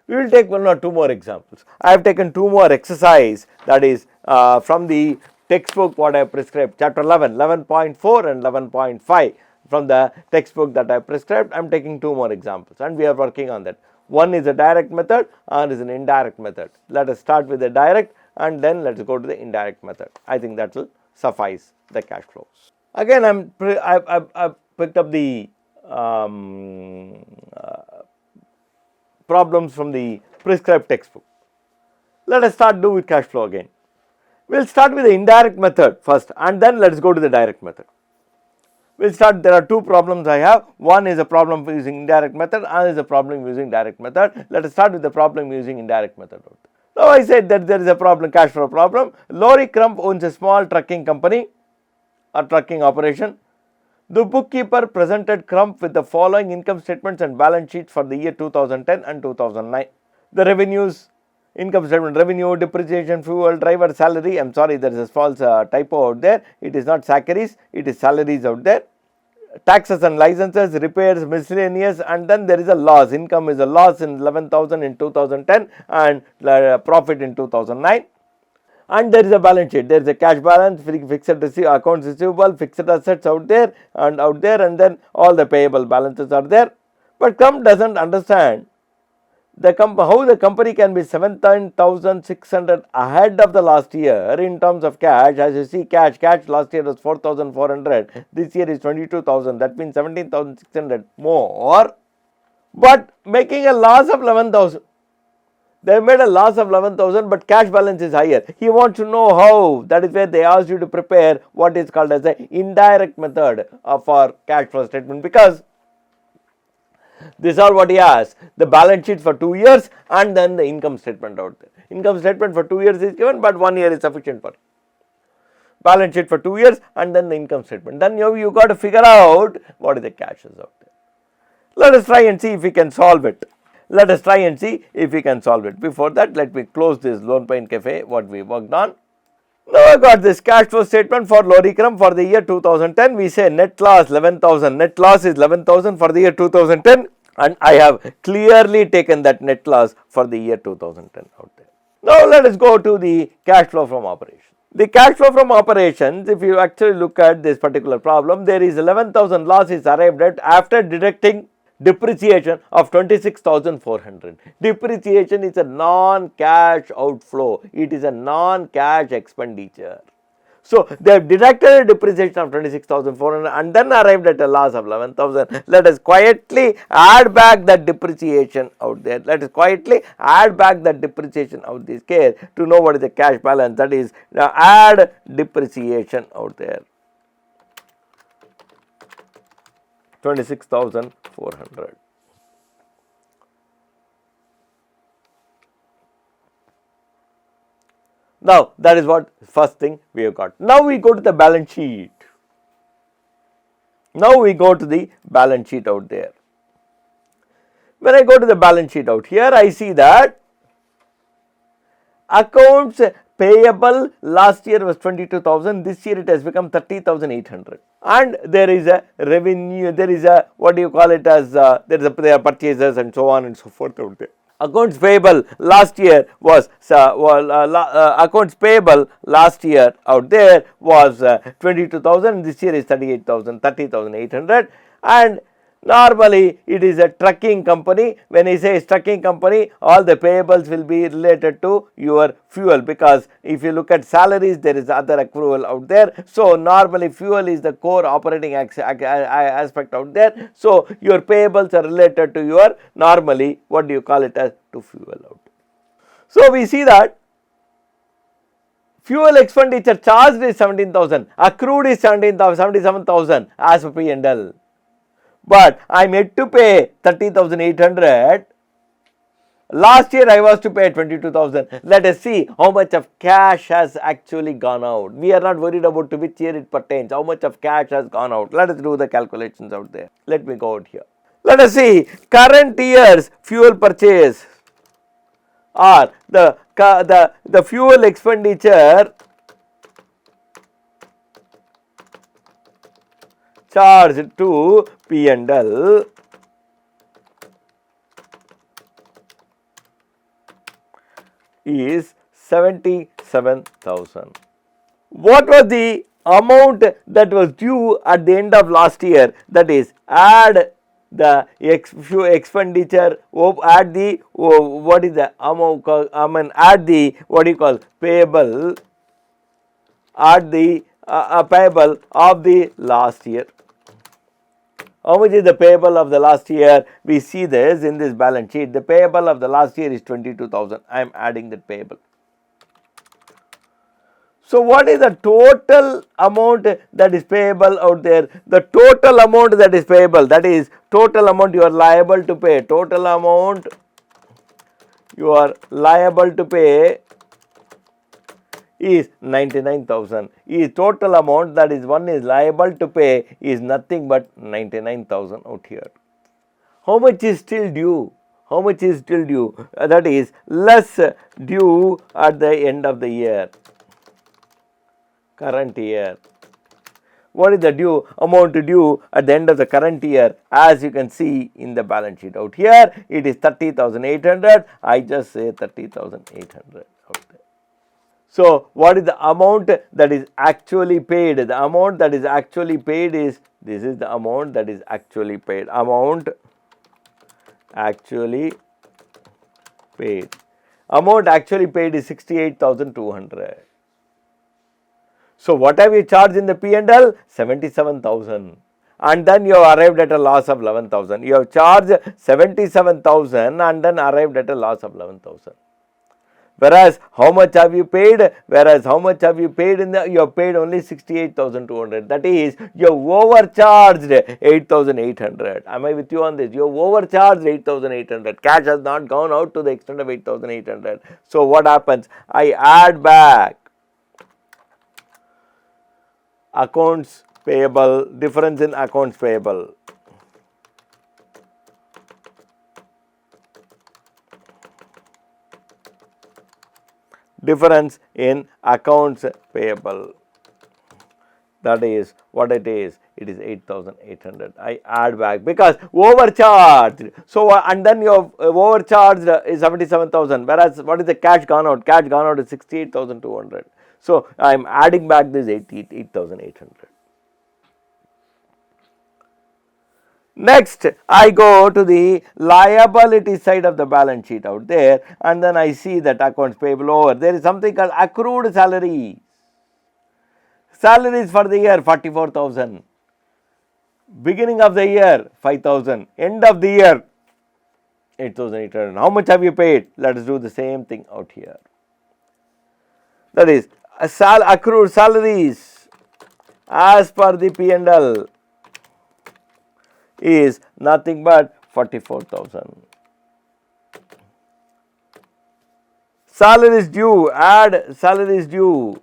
We will take one or two more examples. I have taken two more exercise, that is from the textbook what I have prescribed, chapter 11, 11.4 and 11.5 from the textbook that I have prescribed. I am taking two more examples and we are working on that. One is a direct method and is an indirect method. Let us start with the direct and then let us go to the indirect method. I think that will suffice the cash flows. Again, I've picked up the problems from the prescribed textbook. Let us start do with cash flow again. We will start with the indirect method first and then let us go to the direct method. We will start, there are two problems I have. One is a problem using indirect method and is a problem using direct method. Let us start with the problem using indirect method. Now I said that there is a problem, cash flow problem. Lori Crump owns a small trucking company or trucking operation. The bookkeeper presented Crump with the following income statements and balance sheets for the year 2010 and 2009. The revenues, income statement, revenue, depreciation, fuel, driver salary. I am sorry, there is a false typo out there. It is not salaries, it is salaries out there. Taxes and licenses, repairs, miscellaneous, and then there is a loss. Income is a loss in 11,000 in 2010 and profit in 2009. And there is a balance sheet, there is a cash balance, fixed accounts receivable, fixed assets out there, and then all the payable balances are there. But Crump does not understand how the company can be 17,600 ahead of the last year in terms of cash. As you see, cash last year was 4,400, this year is 22,000, that means 17,600 more, but making a loss of 11,000. They made a loss of 11,000, but cash balance is higher. He wants to know how. That is where they asked you to prepare what is called as the indirect method for cash flow statement, because these are what he has: the balance sheet for 2 years and then the income statement out there. Income statement for 2 years is given, but 1 year is sufficient for balance sheet for 2 years and then the income statement. Then you got to figure out what is the cash is out there. Let us try and see if we can solve it. Before that, let me close this Lone Pine Cafe, what we worked on. Now I got this cash flow statement for Lori Crump for the year 2010. We say net loss 11,000. Net loss is 11,000 for the year 2010, and I have clearly taken that net loss for the year 2010 out there. Now let us go to the cash flow from operations. The cash flow from operations, if you actually look at this particular problem, there is 11,000 loss is arrived at after deducting depreciation of 26,400. Depreciation is a non-cash outflow. It is a non-cash expenditure. So they have deducted a depreciation of 26,400 and then arrived at a loss of 11,000. Let us quietly add back that depreciation out there. Let us quietly add back that depreciation out this case to know what is the cash balance. That is, now add depreciation out there. 26,400. Now that is what first thing we have got. Now we go to the balance sheet. Out there. When I go to the balance sheet out here, I see that accounts payable last year was 22,000, this year it has become 30,800, and there is a revenue, there is a what do you call it as there are purchases and so on and so forth out there. Accounts payable last year was accounts payable last year out there was 22,000, this year is 38,000, 30,800, and normally it is a trucking company. When I say trucking company, all the payables will be related to your fuel, because if you look at salaries, there is other accrual out there. So normally fuel is the core operating aspect out there. So your payables are related to your normally what do you call it as to fuel out there. So we see that fuel expenditure charged is 17,000, accrued is 77,000 as per P&L. But I am yet to pay 30,800. Last year I was to pay 22,000. Let us see how much of cash has actually gone out. We are not worried about to which year it pertains. How much of cash has gone out. Let us do the calculations out there. Let me go out here. Let us see current year's fuel purchase or the fuel expenditure charged to P&L is 77,000. What was the amount that was due at the end of last year? That is, add the expenditure, add the what is the amount? Add the what do you call payable, add the payable of the last year. How much is the payable of the last year? We see this in this balance sheet. The payable of the last year is 22,000. I am adding that payable. So, what is the total amount that is payable out there? The total amount that is payable, that is total amount you are liable to pay. Total amount you are liable to pay is 99,000. Is total amount, that is one is liable to pay, is nothing but 99,000 out here. How much is still due? How much is still due? That is less due at the end of the year. Current year. What is the due amount due at the end of the current year? As you can see in the balance sheet out here, it is 30,800. I just say 30,800 out there. So, what is the amount that is actually paid? The amount that is actually paid is, this is the amount that is actually paid. Amount actually paid. Amount actually paid is 68,200. So, what have you charged in the P&L? 77,000. And then you have arrived at a loss of 11,000. You have charged 77,000 and then arrived at a loss of 11,000. Whereas, how much have you paid? Whereas, how much have you paid in the, you have paid only 68,200. That is, you have overcharged 8,800. Am I with you on this? You have overcharged 8,800. Cash has not gone out to the extent of 8,800. So, what happens? I add back accounts payable, difference in accounts payable. Difference in accounts payable. That is what it is. It is 8,800. I add back because overcharged. So, and then you have overcharged is 77,000. Whereas, what is the cash gone out? Cash gone out is 68,200. So, I am adding back this 8,800. Next, I go to the liability side of the balance sheet out there, and then I see that accounts payable over. There is something called accrued salary. Salaries for the year 44,000. Beginning of the year 5,000. End of the year 8,800. How much have you paid? Let us do the same thing out here. That is accrued salaries as per the P&L is nothing but 44,000. Salaries due, add salaries due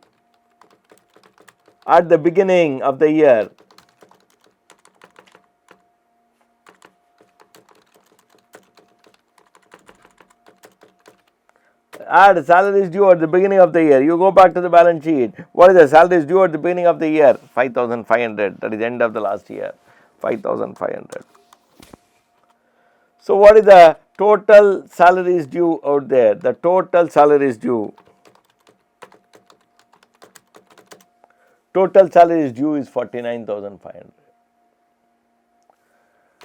at the beginning of the year. Add salaries due at the beginning of the year. You go back to the balance sheet. What is the salaries due at the beginning of the year? 5,500. That is end of the last year. 5,500. So, what is the total salaries due out there? The total salaries due. Total salaries due is 49,500.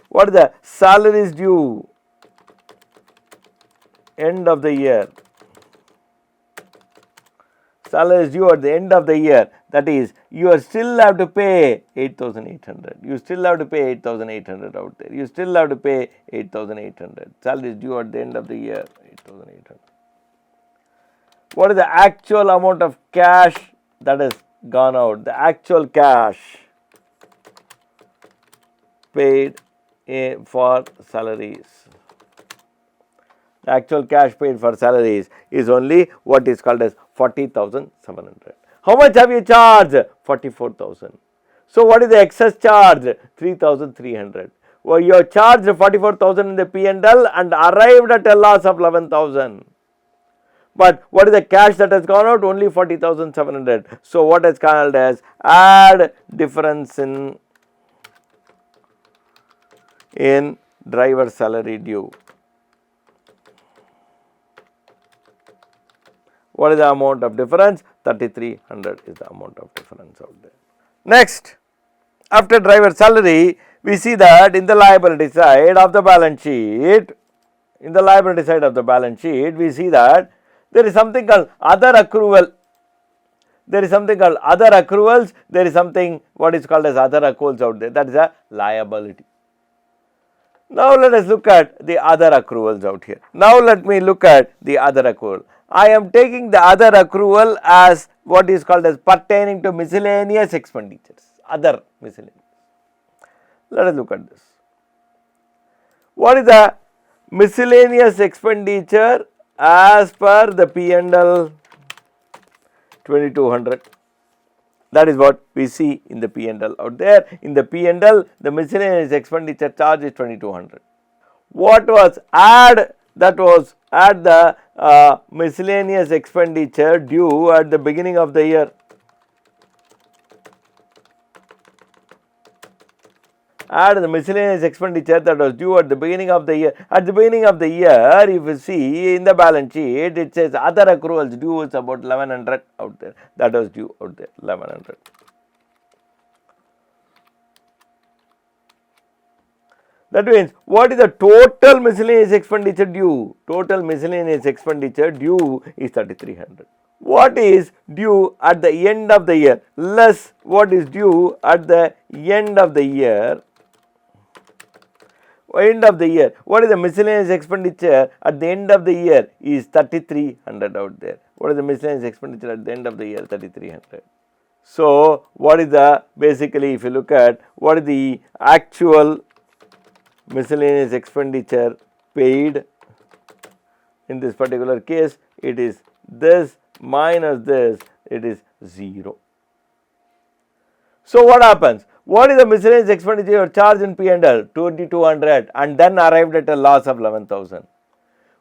What is the salaries due end of the year? Salaries due at the end of the year, that is, you still have to pay 8,800. You still have to pay 8,800 out there. You still have to pay 8,800. Salaries due at the end of the year, 8,800. What is the actual amount of cash that has gone out? The actual cash paid for salaries. The actual cash paid for salaries is only what is called as 40,700. How much have you charged? 44,000. So, what is the excess charge? 3,300. Well, you have charged 44,000 in the P&L and arrived at a loss of 11,000. But what is the cash that has gone out? Only 40,700. So, what is called as add difference in driver salary due. What is the amount of difference? 3300 is the amount of difference out there. Next, after driver salary, we see that in the liability side of the balance sheet, we see that there is something called other accrual. There is something called other accruals, there is something what is called as other accruals out there, that is a liability. Now let us look at the other accruals out here. Now let me look at the other accrual. I am taking the other accrual as what is called as pertaining to miscellaneous expenditures, other miscellaneous. Let us look at this. What is the miscellaneous expenditure as per the P&L 2200? That is what we see in the P&L out there. In the P&L, the miscellaneous expenditure charge is 2200. What was add? That was add the miscellaneous expenditure due at the beginning of the year. Add the miscellaneous expenditure that was due at the beginning of the year. At the beginning of the year, if you see in the balance sheet, it says other accruals due is about 1100 out there. That was due out there, 1100. That means, what is the total miscellaneous expenditure due? Total miscellaneous expenditure due is 3300. What is due at the end of the year less what is due at the end of the year? End of the year, what is the miscellaneous expenditure at the end of the year is 3300 out there. What is the miscellaneous expenditure at the end of the year? 3300. So, what is the basically if you look at what is the actual miscellaneous expenditure paid in this particular case, it is this minus this, it is 0. So, what happens? What is the miscellaneous expenditure charge in P&L? 2200 and then arrived at a loss of 11,000.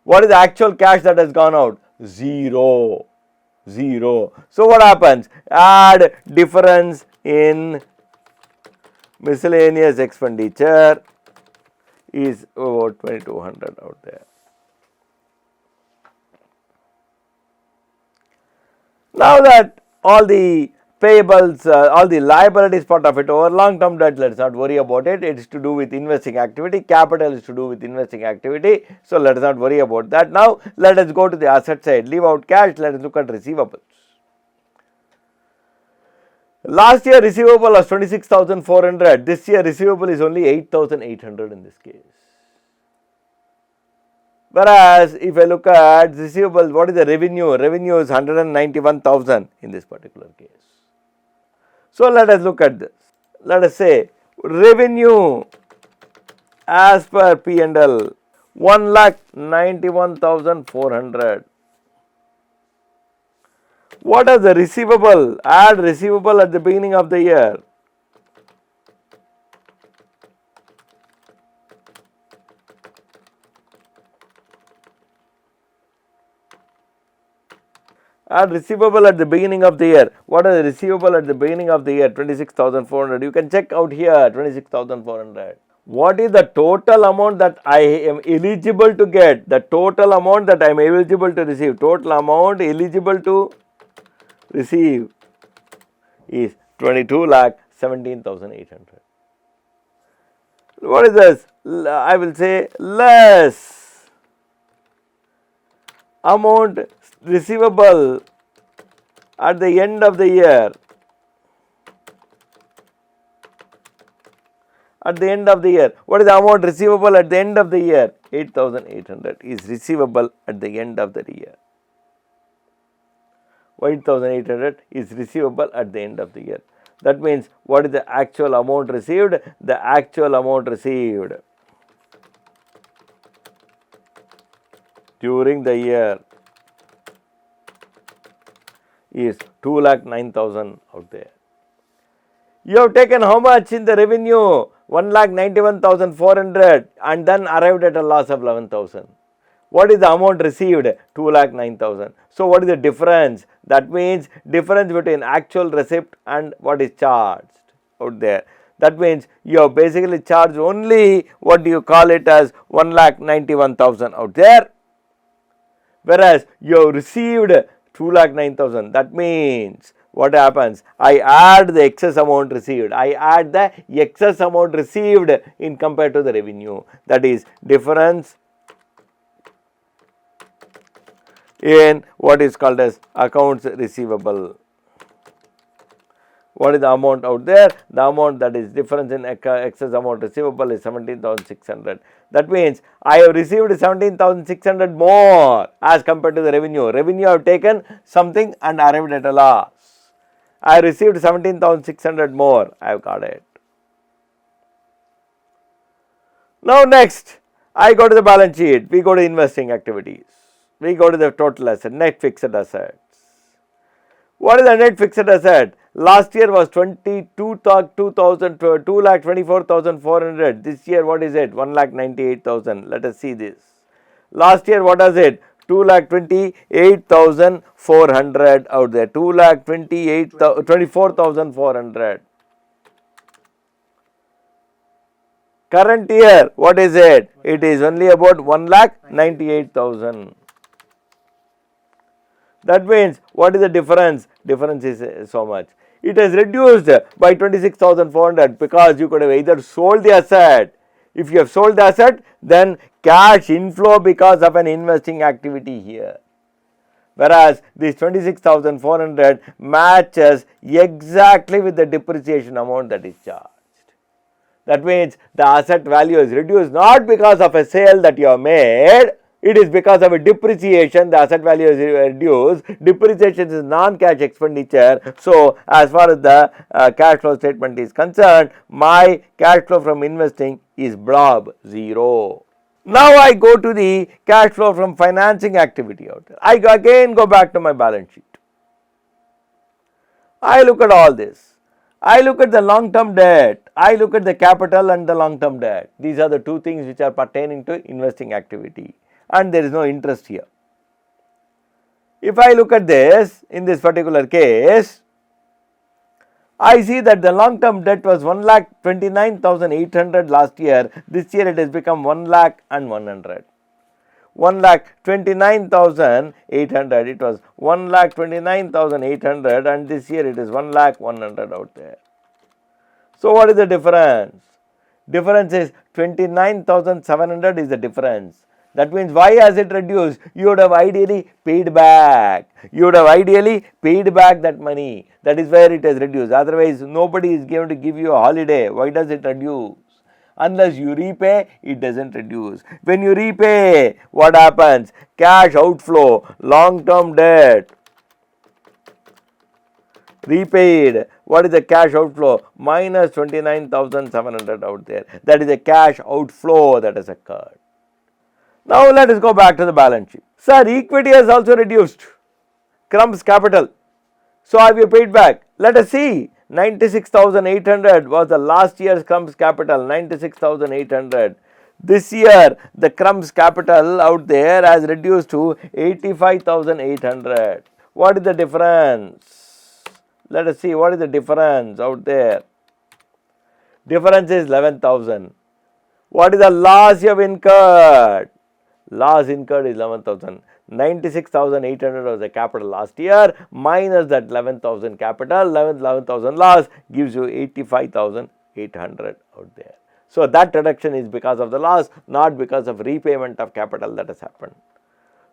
What is the actual cash that has gone out? 0. So, what happens? Add difference in miscellaneous expenditure is about 2200 out there. Now that all the payables, all the liabilities part of it over, long term debt, let us not worry about it. It is to do with investing activity. Capital is to do with investing activity. So, let us not worry about that. Now, let us go to the asset side. Leave out cash. Let us look at receivables. Last year receivable was 26,400. This year receivable is only 8,800 in this case. Whereas, if I look at receivable, what is the revenue? Revenue is 191,000 in this particular case. So, let us look at this. Let us say revenue as per P&L 1,91,400. What is the receivable? Add receivable at the beginning of the year. Add receivable at the beginning of the year. What is the receivable at the beginning of the year? 26,400. You can check out here 26,400. What is the total amount that I am eligible to get? The total amount that I am eligible to receive. Total amount eligible to receive is 22,17,800. What is this? I will say less amount receivable at the end of the year. At the end of the year, what is the amount receivable at the end of the year? 8,800 is receivable at the end of the year. 8,800 is receivable at the end of the year. That means, what is the actual amount received? The actual amount received during the year is 2,09,000 out there. You have taken how much in the revenue? 1,91,400 and then arrived at a loss of 11,000. What is the amount received? 2,09,000. So, what is the difference? That means difference between actual receipt and what is charged out there. That means you have basically charged only what do you call it as 1,91,000 out there, whereas you have received 2,09,000. That means what happens? I add the excess amount received. I add the excess amount received in compared to the revenue. That is difference in what is called as accounts receivable. What is the amount out there? The amount that is difference in excess amount receivable is 17,600. That means I have received 17,600 more as compared to the revenue. Revenue I have taken something and arrived at a loss. I received 17,600 more. I have got it. Now next, I go to the balance sheet. We go to investing activities. We go to the total asset, net fixed assets. What is the net fixed asset? Last year was 2,24,400. This year what is it? 1,98,000. Let us see this. Last year what was it? 2,28,400 out there. 2,24,400. Current year what is it? It is only about 1,98,000. That means what is the difference? Difference is so much. It has reduced by 26,400 because you could have either sold the asset. If you have sold the asset, then cash inflow because of an investing activity here. Whereas this 26,400 matches exactly with the depreciation amount that is charged. That means the asset value is reduced not because of a sale that you have made. It is because of a depreciation, the asset value is reduced. Depreciation is non-cash expenditure. So, as far as the cash flow statement is concerned, my cash flow from investing is blob 0. Now, I go to the cash flow from financing activity out there. I again go back to my balance sheet. I look at all this. I look at the long-term debt. I look at the capital and the long-term debt. These are the two things which are pertaining to investing activity. And there is no interest here. If I look at this, in this particular case, I see that the long-term debt was 1,29,800 last year. This year it has become 1,100,000. 1,29,800. It was 1,29,800 and this year it is 1,100,000 out there. So what is the difference? Difference is 29,700 is the difference. That means why has it reduced? You would have ideally paid back. You would have ideally paid back that money. That is where it has reduced. Otherwise, nobody is going to give you a holiday. Why does it reduce? Unless you repay, it doesn't reduce. When you repay, what happens? Cash outflow, long-term debt, repaid. What is the cash outflow? Minus 29,700 out there. That is a cash outflow that has occurred. Now let us go back to the balance sheet. Sir, equity has also reduced. Crump's capital. So have you paid back? Let us see. 96,800 was the last year's Crump's capital. 96,800. This year the Crump's capital out there has reduced to 85,800. What is the difference? Let us see what is the difference out there. Difference is 11,000. What is the loss you have incurred? Loss incurred is 11,000. 96,800 was the capital last year minus that 11,000 capital. 11,000 loss gives you 85,800 out there. So that reduction is because of the loss, not because of repayment of capital that has happened.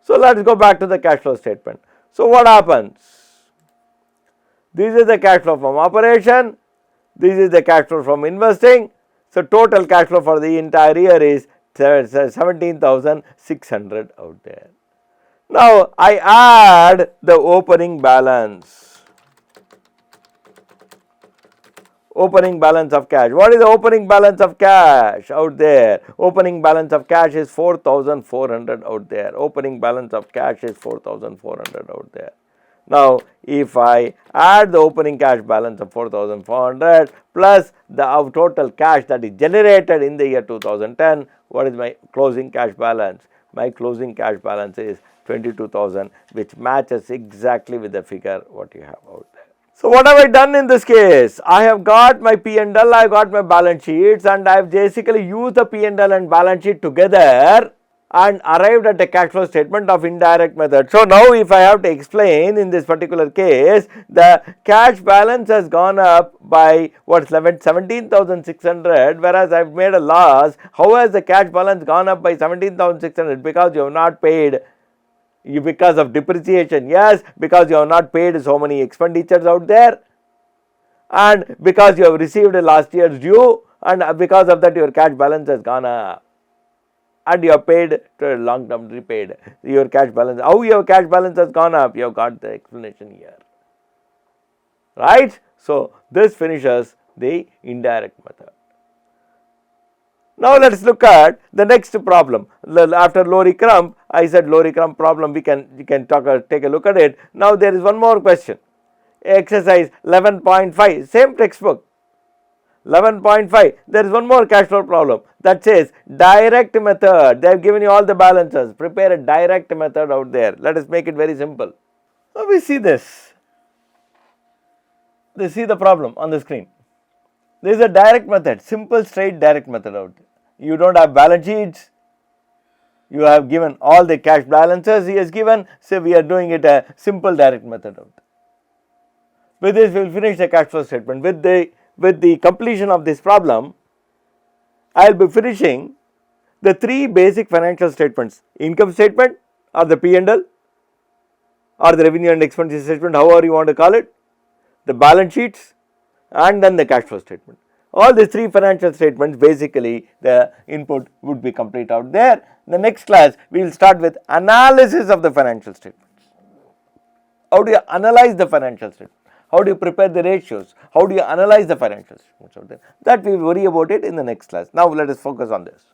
So let us go back to the cash flow statement. So what happens? This is the cash flow from operation. This is the cash flow from investing. So total cash flow for the entire year is 17,600 out there. Now I add the opening balance. Opening balance of cash. What is the opening balance of cash out there? Opening balance of cash is 4,400 out there. Opening balance of cash is 4,400 out there. Now, if I add the opening cash balance of 4,400 plus the total cash that is generated in the year 2010, what is my closing cash balance? My closing cash balance is 22,000, which matches exactly with the figure what you have out there. So what have I done in this case? I have got my P&L, I got my balance sheets, and I have basically used the P&L and balance sheet together. and arrived at a cash flow statement of indirect method. So now if I have to explain in this particular case, the cash balance has gone up by what, 17,600, whereas I have made a loss. How has the cash balance gone up by 17,600? Because you have not paid, because of depreciation, yes, because you have not paid so many expenditures out there, and because you have received last year's due, and because of that your cash balance has gone up, and you have paid to long term repaid your cash balance. How your cash balance has gone up? You have got the explanation here, right? So this finishes the indirect method. Now let us look at the next problem. After Lorry Crump, I said Lorry Crump problem, you can take a look at it. Now there is one more question. Exercise 11.5, same textbook. 11.5, there is one more cash flow problem that says direct method. They have given you all the balances. Prepare a direct method out there. Let us make it very simple. Now we see this. They see the problem on the screen. This is a direct method, simple straight direct method out there. You don't have balance sheets. You have given all the cash balances he has given. So we are doing it a simple direct method out there. With this we will finish the cash flow statement. With the completion of this problem, I will be finishing the three basic financial statements: income statement or the P&L or the revenue and expenditure statement, however you want to call it, the balance sheets, and then the cash flow statement. All these three financial statements, basically the input would be complete out there. In the next class, we will start with analysis of the financial statements. How do you analyze the financial statement? How do you prepare the ratios? How do you analyze the financial statements out there? That we will worry about it in the next class. Now let us focus on this.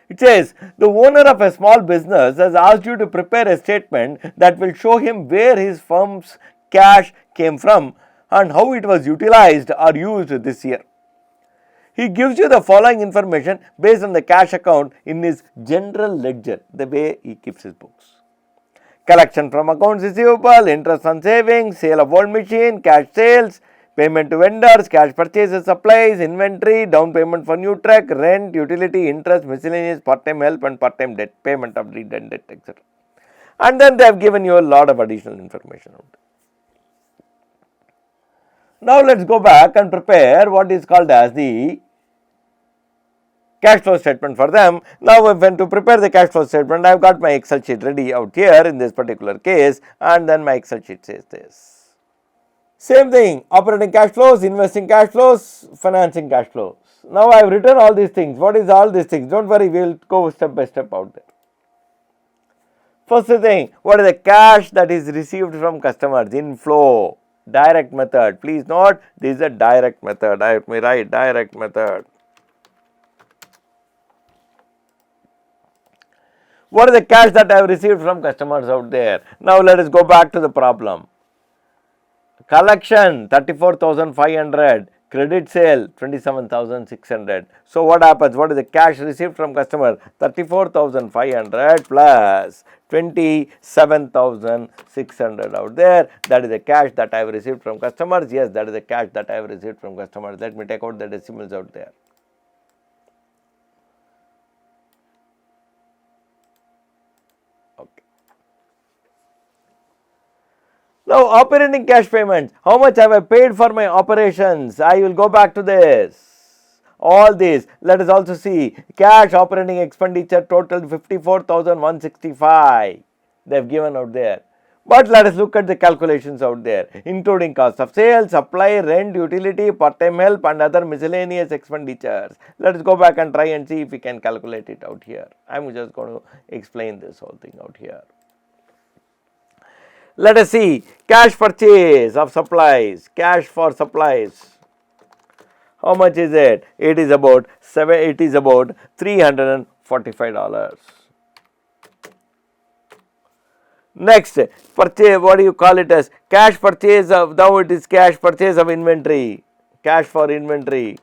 It says, the owner of a small business has asked you to prepare a statement that will show him where his firm's cash came from and how it was utilized or used this year. He gives you the following information based on the cash account in his general ledger, the way he keeps his books. Collection from accounts receivable, interest on savings, sale of old machine, cash sales, payment to vendors, cash purchases, supplies, inventory, down payment for new truck, rent, utility, interest, miscellaneous, part-time help and part-time debt, payment of redundant debt, etc. And then they have given you a lot of additional information out there. Now let us go back and prepare what is called as the cash flow statement for them. Now when to prepare the cash flow statement, I have got my Excel sheet ready out here in this particular case, and then my Excel sheet says this. Same thing, operating cash flows, investing cash flows, financing cash flows. Now I have written all these things. What is all these things? Don't worry, we will go step by step out there. First thing, what is the cash that is received from customers? Inflow, direct method. Please note, this is a direct method. I may write direct method. What is the cash that I have received from customers out there? Now let us go back to the problem. Collection 34,500, credit sale 27,600. So what happens? What is the cash received from customer? 34,500 plus 27,600 out there. That is the cash that I have received from customers. Yes, that is the cash that I have received from customers. Let me take out the decimals out there. Now operating cash payments, how much have I paid for my operations? I will go back to this. All this, let us also see cash operating expenditure total 54,165. They have given out there. But let us look at the calculations out there, including cost of sales, supply, rent, utility, part-time help and other miscellaneous expenditures. Let us go back and try and see if we can calculate it out here. I am just going to explain this whole thing out here. Let us see cash purchase of supplies, cash for supplies. How much is it? It is about $345. Next, purchase, what do you call it as? Cash purchase of, now it is cash purchase of inventory, cash for inventory.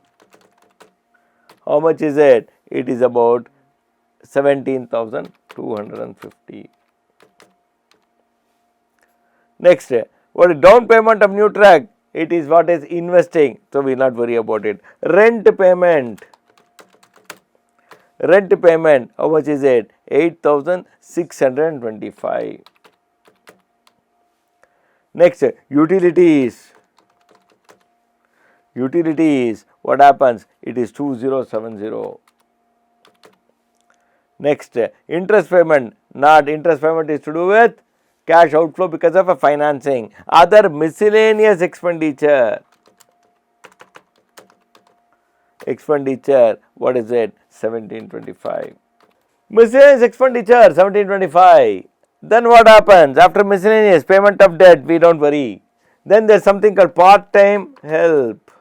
How much is it? It is about 17,250. Next, what is down payment of new truck? It is what is investing, so we will not worry about it. Rent payment. Rent payment, how much is it? 8,625. Next, utilities. Utilities, what happens? It is 2070. Next, interest payment, not interest payment is to do with cash outflow because of a financing. Other miscellaneous expenditure. Expenditure, what is it? 1725. Miscellaneous expenditure, 1725. Then what happens? After miscellaneous payment of debt, we don't worry. Then there is something called part-time help.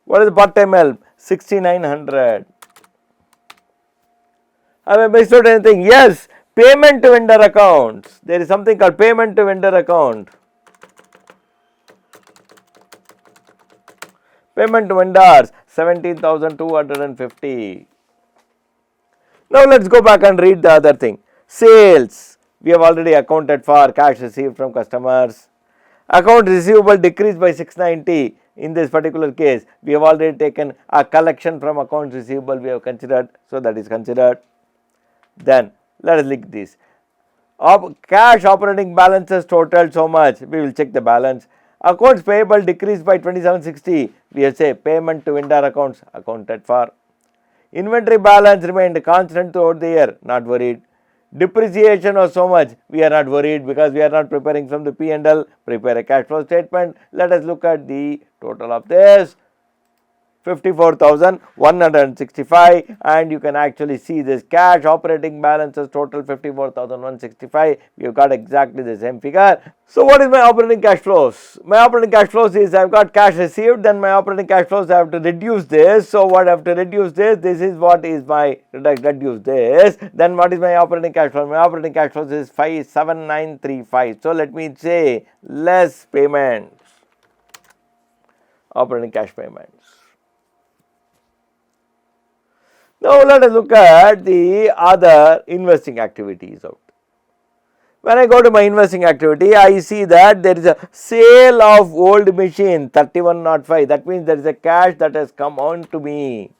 What is the part-time help? 6900. Have I missed out anything? Yes, payment to vendor accounts. There is something called payment to vendor account. Payment to vendors, 17,250. Now let's go back and read the other thing. Sales, we have already accounted for cash received from customers. Account receivable decreased by 690. In this particular case, we have already taken a collection from accounts receivable we have considered, so that is considered. Then let us look at this. Cash operating balances totaled so much, we will check the balance. Accounts payable decreased by 2760, we have say payment to vendor accounts accounted for. Inventory balance remained constant throughout the year, not worried. Depreciation was so much, we are not worried because we are not preparing from the P&L, prepare a cash flow statement. Let us look at the total of this. 54,165, and you can actually see this cash operating balances total 54,165. We have got exactly the same figure. So what is my operating cash flows? My operating cash flows is I have got cash received, then my operating cash flows I have to reduce this. So what I have to reduce this is what is my reduce this. Then what is my operating cash flow? My operating cash flows is 57935. So let me say less payments. Operating cash payments. Now let us look at the other investing activities out. When I go to my investing activity, I see that there is a sale of old machine 3105. That means there is a cash that has come on to me.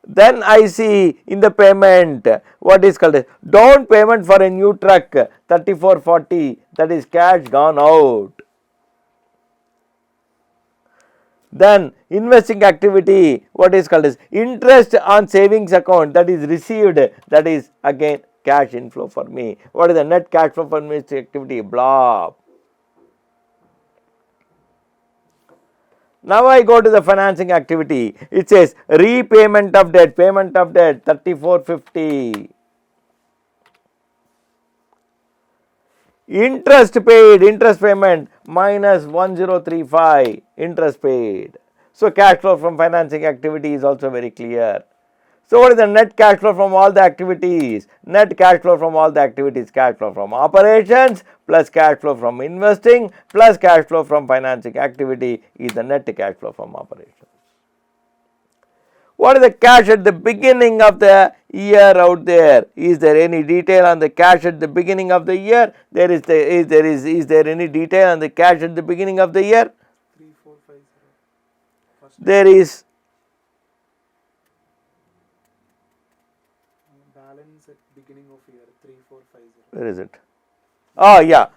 Then I see in the payment what is called down payment for a new truck 3440, that is cash gone out. Then investing activity, what is called as interest on savings account, that is received, that is again cash inflow for me. What is the net cash flow for investing activity? Blob. Now I go to the financing activity. It says repayment of debt, payment of debt 3450. Interest paid, interest payment minus 1035, interest paid. So cash flow from financing activity is also very clear. So what is the net cash flow from all the activities? Net cash flow from all the activities, cash flow from operations plus cash flow from investing plus cash flow from financing activity is the net cash flow from operations. What is the cash at the beginning of the year out there? Is there any detail on the cash at the beginning of the year? Is there any detail on the cash at the beginning of the year? 3450. There is balance at beginning of year 3450. Where is it? Oh yeah.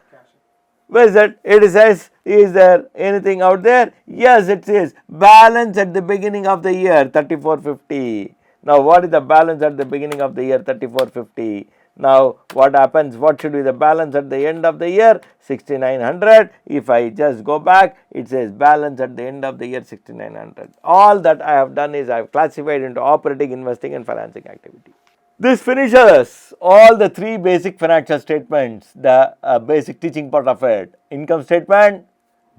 Where is it? It says, is there anything out there? Yes, it says balance at the beginning of the year 3450. Now what is the balance at the beginning of the year 3450? Now what happens? What should be the balance at the end of the year? 6900. If I just go back, it says balance at the end of the year 6900. All that I have done is I have classified into operating, investing and financing activity. This finishes all the three basic financial statements, the basic teaching part of it: income statement,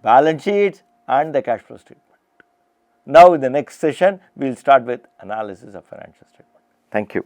balance sheets and the cash flow statement. Now in the next session, we will start with analysis of financial statement. Thank you.